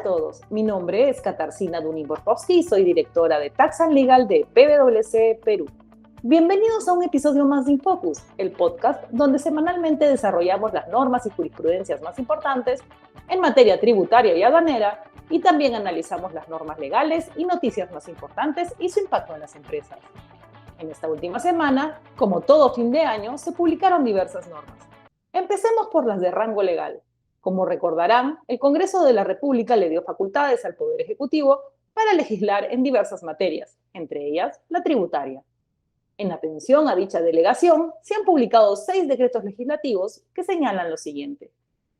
a todos, mi nombre es Katarzyna Dunin-Borkowski, soy directora de Tax and Legal de PwC Perú. Bienvenidos a un episodio más de InFocus, el podcast donde semanalmente desarrollamos las normas y jurisprudencias más importantes en materia tributaria y aduanera y también analizamos las normas legales y noticias más importantes y su impacto en las empresas. En esta última semana, como todo fin de año, se publicaron diversas normas. Empecemos por las de rango legal. Como recordarán, el Congreso de la República le dio facultades al Poder Ejecutivo para legislar en diversas materias, entre ellas la tributaria. En atención a dicha delegación, se han publicado 6 decretos legislativos que señalan lo siguiente.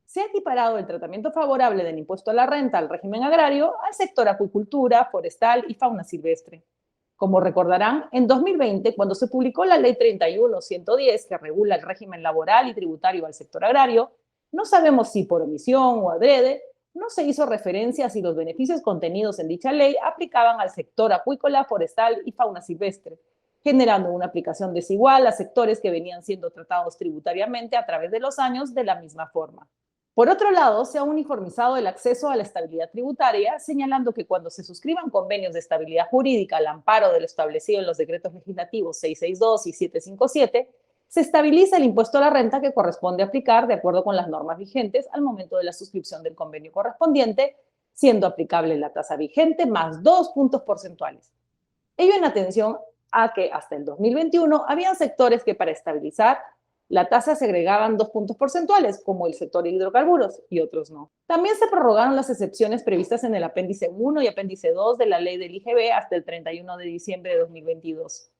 Se ha equiparado el tratamiento favorable del impuesto a la renta al régimen agrario al sector acuicultura, forestal y fauna silvestre. Como recordarán, en 2020, cuando se publicó la Ley 31-110, que regula el régimen laboral y tributario al sector agrario, no sabemos si por omisión o adrede, no se hizo referencia a si los beneficios contenidos en dicha ley aplicaban al sector acuícola, forestal y fauna silvestre, generando una aplicación desigual a sectores que venían siendo tratados tributariamente a través de los años de la misma forma. Por otro lado, se ha uniformizado el acceso a la estabilidad tributaria, señalando que cuando se suscriban convenios de estabilidad jurídica al amparo de lo establecido en los decretos legislativos 662 y 757, se estabiliza el impuesto a la renta que corresponde aplicar de acuerdo con las normas vigentes al momento de la suscripción del convenio correspondiente, siendo aplicable la tasa vigente más 2 puntos porcentuales. Ello en atención a que hasta el 2021 habían sectores que para estabilizar la tasa se agregaban 2 puntos porcentuales, como el sector de hidrocarburos, y otros no. También se prorrogaron las excepciones previstas en el apéndice 1 y apéndice 2 de la ley del IGB hasta el 31 de diciembre de 2022.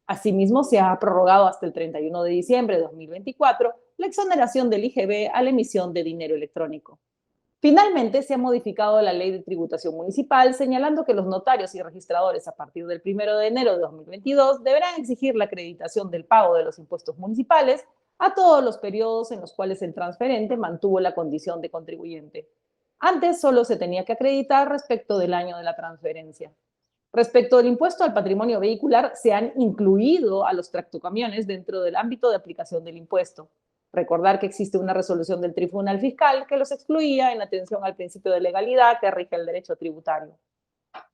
Asimismo, se ha prorrogado hasta el 31 de diciembre de 2024 la exoneración del IGB a la emisión de dinero electrónico. Finalmente, se ha modificado la Ley de Tributación Municipal, señalando que los notarios y registradores a partir del 1 de enero de 2022 deberán exigir la acreditación del pago de los impuestos municipales a todos los periodos en los cuales el transferente mantuvo la condición de contribuyente. Antes solo se tenía que acreditar respecto del año de la transferencia. Respecto del impuesto al patrimonio vehicular, se han incluido a los tractocamiones dentro del ámbito de aplicación del impuesto. Recordar que existe una resolución del Tribunal Fiscal que los excluía en atención al principio de legalidad que rige el derecho tributario.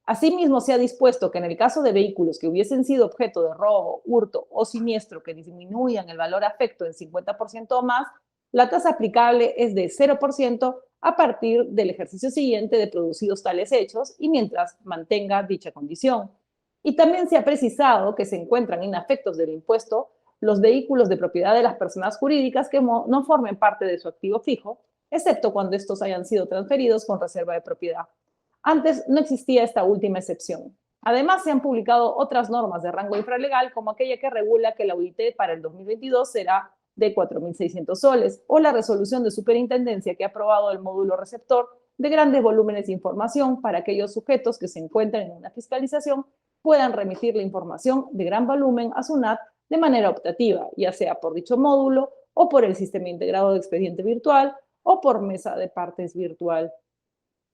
Asimismo, se ha dispuesto que en el caso de vehículos que hubiesen sido objeto de robo, hurto o siniestro que disminuyan el valor afecto en 50% o más, la tasa aplicable es de 0% a partir del ejercicio siguiente de producidos tales hechos y mientras mantenga dicha condición. Y también se ha precisado que se encuentran inafectos del impuesto los vehículos de propiedad de las personas jurídicas que no formen parte de su activo fijo, excepto cuando estos hayan sido transferidos con reserva de propiedad. Antes no existía esta última excepción. Además, se han publicado otras normas de rango infralegal, como aquella que regula que la UIT para el 2022 será de 4.600 soles, o la resolución de superintendencia que ha aprobado el módulo receptor de grandes volúmenes de información para aquellos sujetos que se encuentren en una fiscalización puedan remitir la información de gran volumen a SUNAT de manera optativa, ya sea por dicho módulo o por el sistema integrado de expediente virtual o por mesa de partes virtual.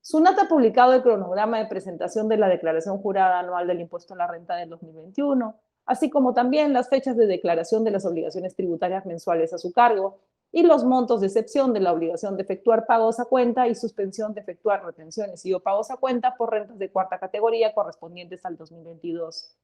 SUNAT ha publicado el cronograma de presentación de la declaración jurada anual del impuesto a la renta del 2021, así como también las fechas de declaración de las obligaciones tributarias mensuales a su cargo y los montos de excepción de la obligación de efectuar pagos a cuenta y suspensión de efectuar retenciones y o pagos a cuenta por rentas de cuarta categoría correspondientes al 2022.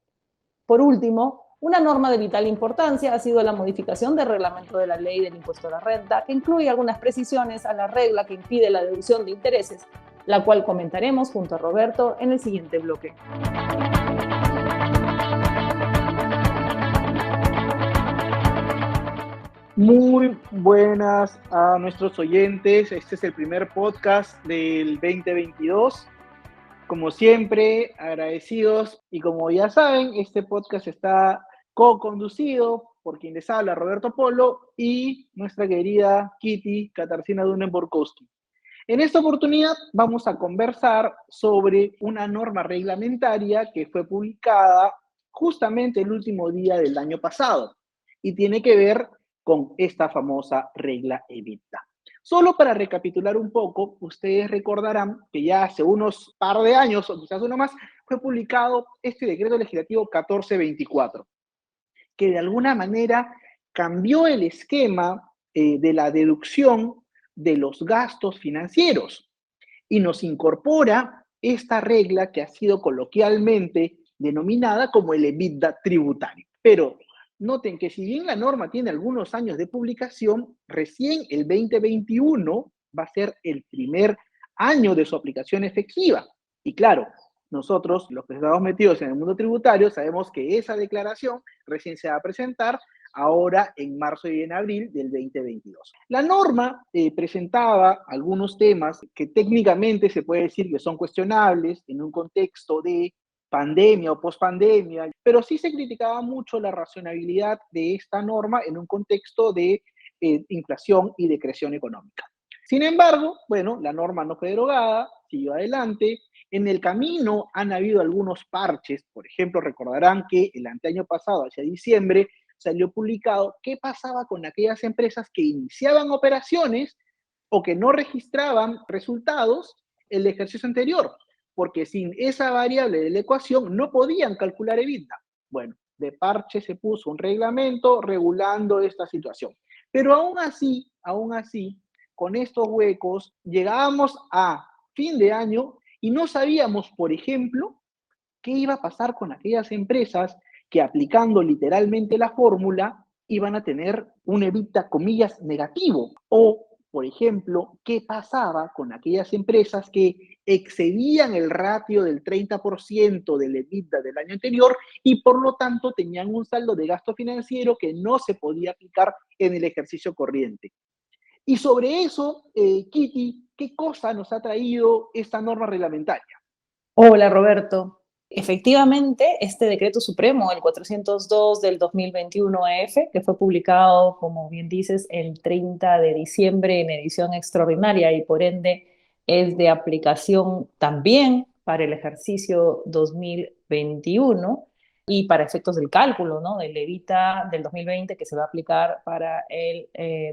Por último, una norma de vital importancia ha sido la modificación del reglamento de la ley del impuesto a la renta, que incluye algunas precisiones a la regla que impide la deducción de intereses, la cual comentaremos junto a Roberto en el siguiente bloque. Muy buenas a nuestros oyentes. Este es el primer podcast del 2022. Como siempre, agradecidos. Y como ya saben, este podcast está co-conducido por quien les habla, Roberto Polo, y nuestra querida Kitty Katarzyna Dunin-Borkowski. En esta oportunidad vamos a conversar sobre una norma reglamentaria que fue publicada justamente el último día del año pasado y tiene que ver con esta famosa regla EBITDA. Solo para recapitular un poco, ustedes recordarán que ya hace unos par de años, o quizás uno más, fue publicado este decreto legislativo 1424, que de alguna manera cambió el esquema de la deducción de los gastos financieros. y nos incorpora esta regla que ha sido coloquialmente denominada como el EBITDA tributario. Pero noten que si bien la norma tiene algunos años de publicación, recién el 2021 va a ser el primer año de su aplicación efectiva. Y claro, nosotros, los que estamos metidos en el mundo tributario, sabemos que esa declaración recién se va a presentar ahora en marzo y en abril del 2022. La norma presentaba algunos temas que técnicamente se puede decir que son cuestionables en un contexto de pandemia o pospandemia, pero sí se criticaba mucho la racionalidad de esta norma en un contexto de inflación y decreción económica. Sin embargo, bueno, la norma no fue derogada, siguió adelante. En el camino han habido algunos parches, por ejemplo, recordarán que el anteaño pasado, hacia diciembre, salió publicado qué pasaba con aquellas empresas que iniciaban operaciones o que no registraban resultados el ejercicio anterior, porque sin esa variable de la ecuación no podían calcular EBITDA. Bueno, de parche se puso un reglamento regulando esta situación. Pero aún así, con estos huecos, llegábamos a fin de año y no sabíamos, por ejemplo, qué iba a pasar con aquellas empresas que aplicando literalmente la fórmula iban a tener un EBITDA, comillas, negativo. O, por ejemplo, qué pasaba con aquellas empresas que excedían el ratio del 30% del EBITDA del año anterior y por lo tanto tenían un saldo de gasto financiero que no se podía aplicar en el ejercicio corriente. Y sobre eso, Kitty, ¿qué cosa nos ha traído esta norma reglamentaria? Hola Roberto. Efectivamente, este decreto supremo, el 402 del 2021 EF, que fue publicado, como bien dices, el 30 de diciembre en edición extraordinaria y por ende es de aplicación también para el ejercicio 2021 y para efectos del cálculo, ¿no?, del EBITDA del 2020 que se va a aplicar para el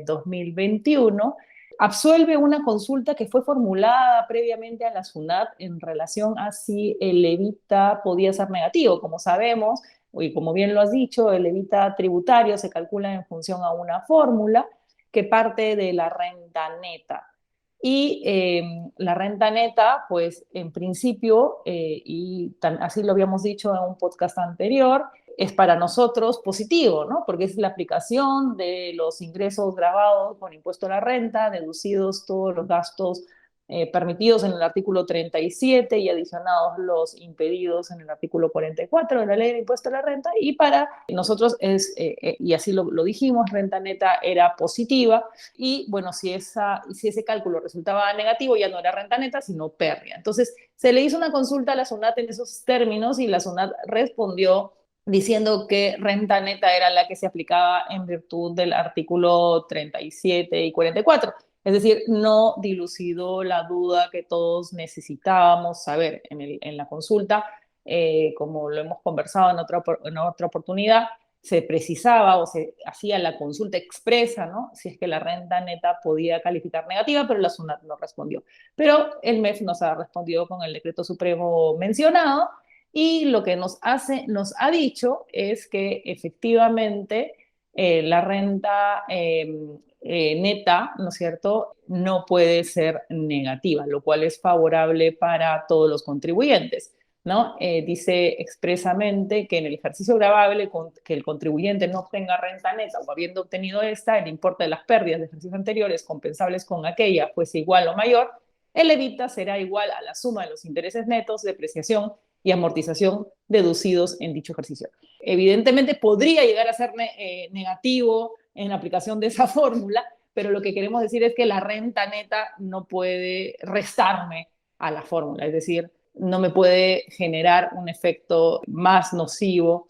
2021. Absuelve una consulta que fue formulada previamente a la SUNAT en relación a si el EBITDA podía ser negativo. Como sabemos, y como bien lo has dicho, el EBITDA tributario se calcula en función a una fórmula que parte de la renta neta. Y la renta neta, pues en principio, así lo habíamos dicho en un podcast anterior, es para nosotros positivo, ¿no? Porque es la aplicación de los ingresos grabados con impuesto a la renta, deducidos todos los gastos permitidos en el artículo 37 y adicionados los impedidos en el artículo 44 de la ley de impuesto a la renta. Y para nosotros y así lo dijimos, renta neta era positiva. Y bueno, si ese cálculo resultaba negativo, ya no era renta neta, sino pérdida. Entonces, se le hizo una consulta a la SUNAT en esos términos y la SUNAT respondió diciendo que renta neta era la que se aplicaba en virtud del artículo 37 y 44. Es decir, no dilucidó la duda que todos necesitábamos saber en la consulta. Como lo hemos conversado en otra oportunidad, se precisaba o se hacía la consulta expresa, ¿no?, si es que la renta neta podía calificar negativa, pero la SUNAT no respondió. Pero el MEF nos ha respondido con el decreto supremo mencionado y lo que nos ha dicho es que efectivamente la renta neta, ¿no es cierto?, no puede ser negativa, lo cual es favorable para todos los contribuyentes, ¿no? Dice expresamente que en el ejercicio gravable que el contribuyente no obtenga renta neta o habiendo obtenido esta, el importe de las pérdidas de ejercicios anteriores compensables con aquella fuese igual o mayor, el EBITDA será igual a la suma de los intereses netos, depreciación y amortización deducidos en dicho ejercicio. Evidentemente podría llegar a ser negativo en la aplicación de esa fórmula, pero lo que queremos decir es que la renta neta no puede restarme a la fórmula, es decir, no me puede generar un efecto más nocivo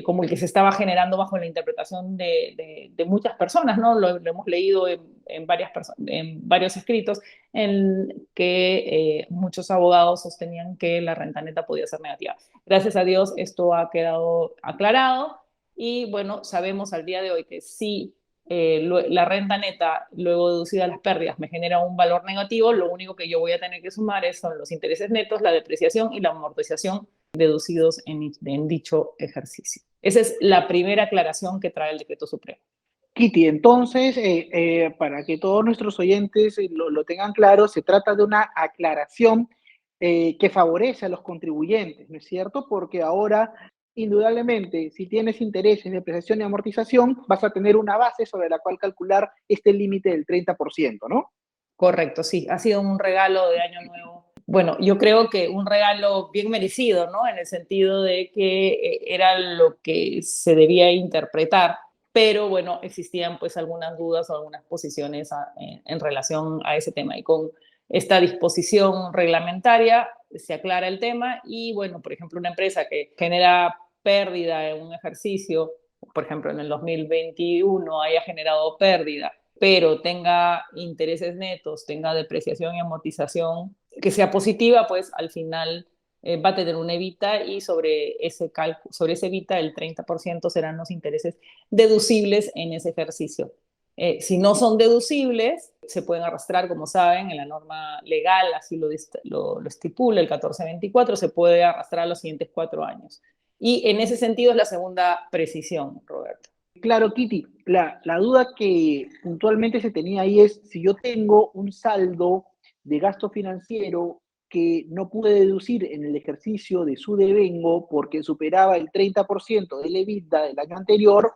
como el que se estaba generando bajo la interpretación de muchas personas, ¿no? Lo hemos leído en varios escritos en que muchos abogados sostenían que la renta neta podía ser negativa. Gracias a Dios esto ha quedado aclarado y bueno, sabemos al día de hoy que sí, la renta neta, luego deducida las pérdidas, me genera un valor negativo, lo único que yo voy a tener que sumar son los intereses netos, la depreciación y la amortización deducidos en dicho ejercicio. Esa es la primera aclaración que trae el decreto supremo. Kitty, entonces, para que todos nuestros oyentes lo tengan claro, se trata de una aclaración que favorece a los contribuyentes, ¿no es cierto? Porque ahora, indudablemente, si tienes intereses, depreciación y amortización, vas a tener una base sobre la cual calcular este límite del 30%, ¿no? Correcto, sí, ha sido un regalo de Año Nuevo. Bueno, yo creo que un regalo bien merecido, ¿no? En el sentido de que era lo que se debía interpretar, pero bueno, existían pues algunas dudas o algunas posiciones en relación a ese tema. Y con esta disposición reglamentaria se aclara el tema y bueno, por ejemplo, una empresa que genera pérdida en un ejercicio, por ejemplo, en el 2021 haya generado pérdida pero tenga intereses netos, tenga depreciación y amortización, que sea positiva, pues al final va a tener una evita y sobre ese evita el 30% serán los intereses deducibles en ese ejercicio. Si no son deducibles, se pueden arrastrar, como saben, en la norma legal, así lo estipula el 1424, se puede arrastrar los siguientes 4 años. Y en ese sentido es la segunda precisión, Roberto. Claro, Kitty, la duda que puntualmente se tenía ahí es si yo tengo un saldo de gasto financiero que no pude deducir en el ejercicio de su devengo porque superaba el 30% del EBITDA del año anterior,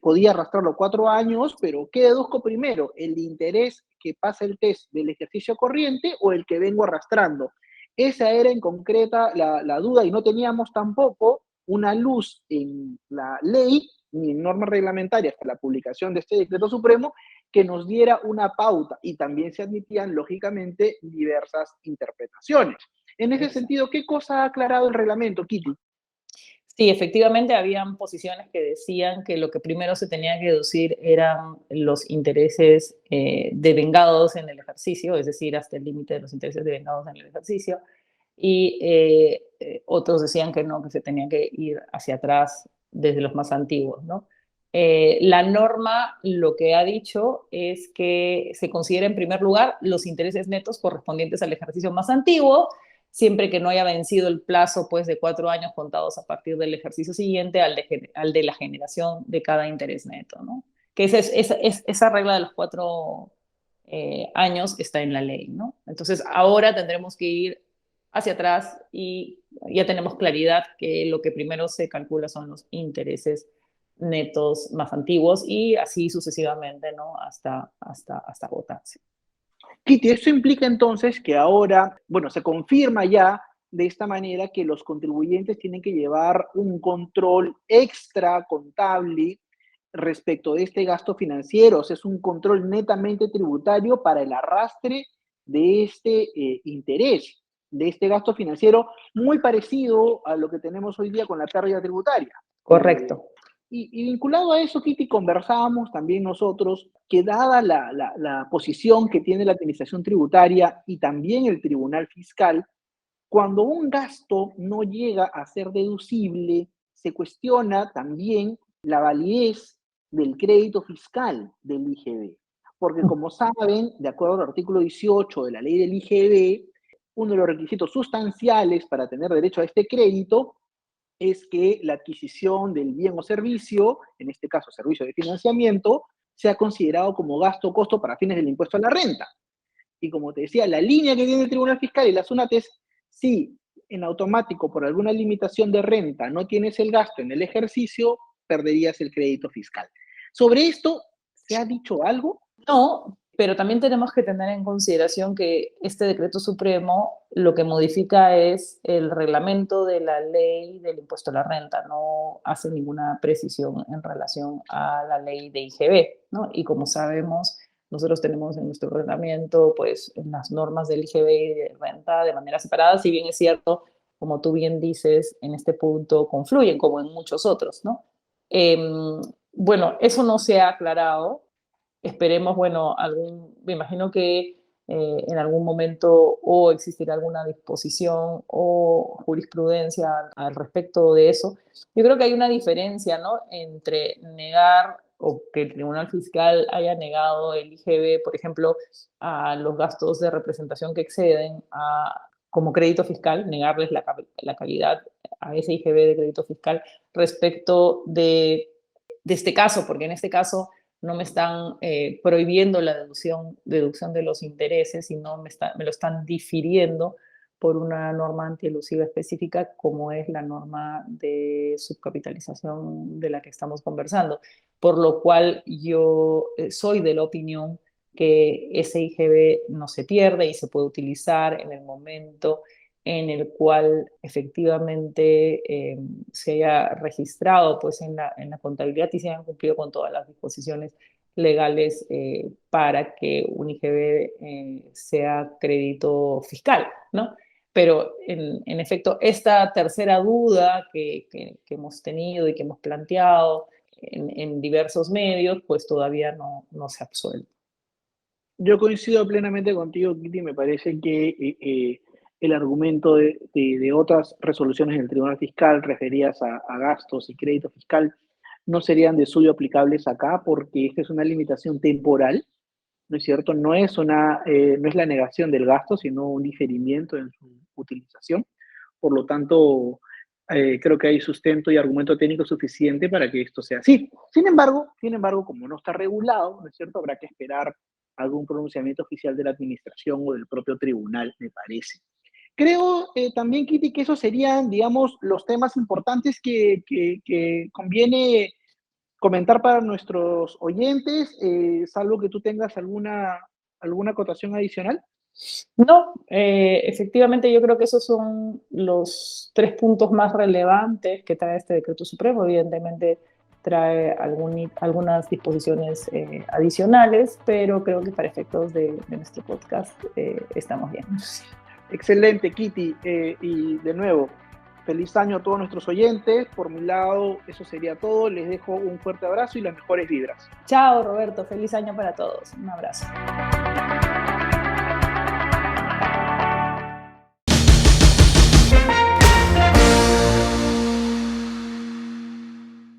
podía arrastrarlo 4 años, pero ¿qué deduzco primero? ¿El interés que pasa el test del ejercicio corriente o el que vengo arrastrando? Esa era en concreta la duda y no teníamos tampoco una luz en la ley ni en normas reglamentarias hasta la publicación de este decreto supremo que nos diera una pauta y también se admitían, lógicamente, diversas interpretaciones. En ese Exacto. sentido, ¿qué cosa ha aclarado el reglamento, Kitty? Sí, efectivamente habían posiciones que decían que lo que primero se tenía que deducir eran los intereses devengados en el ejercicio, es decir, hasta el límite de los intereses devengados en el ejercicio, y otros decían que no, que se tenía que ir hacia atrás desde los más antiguos, ¿no? La norma lo que ha dicho es que se considera en primer lugar los intereses netos correspondientes al ejercicio más antiguo, siempre que no haya vencido el plazo pues, de 4 años contados a partir del ejercicio siguiente al de la generación de cada interés neto, ¿no? Que esa regla de los 4 años está en la ley, ¿no? Entonces ahora tendremos que ir hacia atrás y ya tenemos claridad que lo que primero se calcula son los intereses netos más antiguos y así sucesivamente, ¿no? Hasta agotarse. Kitty, eso implica entonces que ahora, bueno, se confirma ya de esta manera que los contribuyentes tienen que llevar un control extra contable respecto de este gasto financiero. O sea, es un control netamente tributario para el arrastre de este interés, de este gasto financiero, muy parecido a lo que tenemos hoy día con la pérdida tributaria. Correcto. Y vinculado a eso, Kitty, conversábamos también nosotros que dada la posición que tiene la Administración Tributaria y también el Tribunal Fiscal, cuando un gasto no llega a ser deducible, se cuestiona también la validez del crédito fiscal del IGB. Porque como saben, de acuerdo al artículo 18 de la ley del IGB, uno de los requisitos sustanciales para tener derecho a este crédito es que la adquisición del bien o servicio, en este caso servicio de financiamiento, sea considerado como gasto o costo para fines del impuesto a la renta. Y como te decía, la línea que tiene el Tribunal Fiscal y la SUNAT es, si en automático por alguna limitación de renta no tienes el gasto en el ejercicio, perderías el crédito fiscal. Sobre esto, ¿se ha dicho algo? No, pero también tenemos que tener en consideración que este decreto supremo lo que modifica es el reglamento de la ley del impuesto a la renta, no hace ninguna precisión en relación a la ley de IGB, ¿no? Y como sabemos, nosotros tenemos en nuestro reglamento, pues, en las normas del IGB y de renta de manera separada, si bien es cierto, como tú bien dices, en este punto confluyen, como en muchos otros, ¿no? Bueno, eso no se ha aclarado. Esperemos, bueno, me imagino que en algún momento o existirá alguna disposición o jurisprudencia al respecto de eso. Yo creo que hay una diferencia, ¿no? Entre negar o que el Tribunal Fiscal haya negado el IGB, por ejemplo, a los gastos de representación que exceden como crédito fiscal, negarles la calidad a ese IGB de crédito fiscal respecto de de este caso, porque en este caso no me están prohibiendo la deducción de los intereses, sino me lo están difiriendo por una norma antielusiva específica, como es la norma de subcapitalización de la que estamos conversando. Por lo cual yo soy de la opinión que ese IGB no se pierde y se puede utilizar en el momento en el cual efectivamente se haya registrado pues, en la contabilidad y se hayan cumplido con todas las disposiciones legales para que un IGB sea crédito fiscal, ¿no? Pero en efecto, esta tercera duda que hemos tenido y que hemos planteado en diversos medios, pues todavía no se ha absuelto. Yo coincido plenamente contigo, Kitty. Me parece que el argumento de otras resoluciones del Tribunal Fiscal referidas a gastos y crédito fiscal no serían de suyo aplicables acá, porque esta es una limitación temporal, ¿no es cierto? No es la negación del gasto, sino un diferimiento en su utilización. Por lo tanto, creo que hay sustento y argumento técnico suficiente para que esto sea así. Sin embargo, como no está regulado, ¿no es cierto? Habrá que esperar algún pronunciamiento oficial de la administración o del propio tribunal, me parece. Creo también, Kitty, que esos serían, digamos, los temas importantes que conviene comentar para nuestros oyentes, salvo que tú tengas alguna acotación adicional. No, efectivamente yo creo que esos son los 3 puntos más relevantes que trae este decreto supremo. Evidentemente trae algunas disposiciones adicionales, pero creo que para efectos de nuestro podcast estamos bien. Excelente, Kitty. Y de nuevo, feliz año a todos nuestros oyentes. Por mi lado, eso sería todo. Les dejo un fuerte abrazo y las mejores vibras. Chao, Roberto. Feliz año para todos. Un abrazo.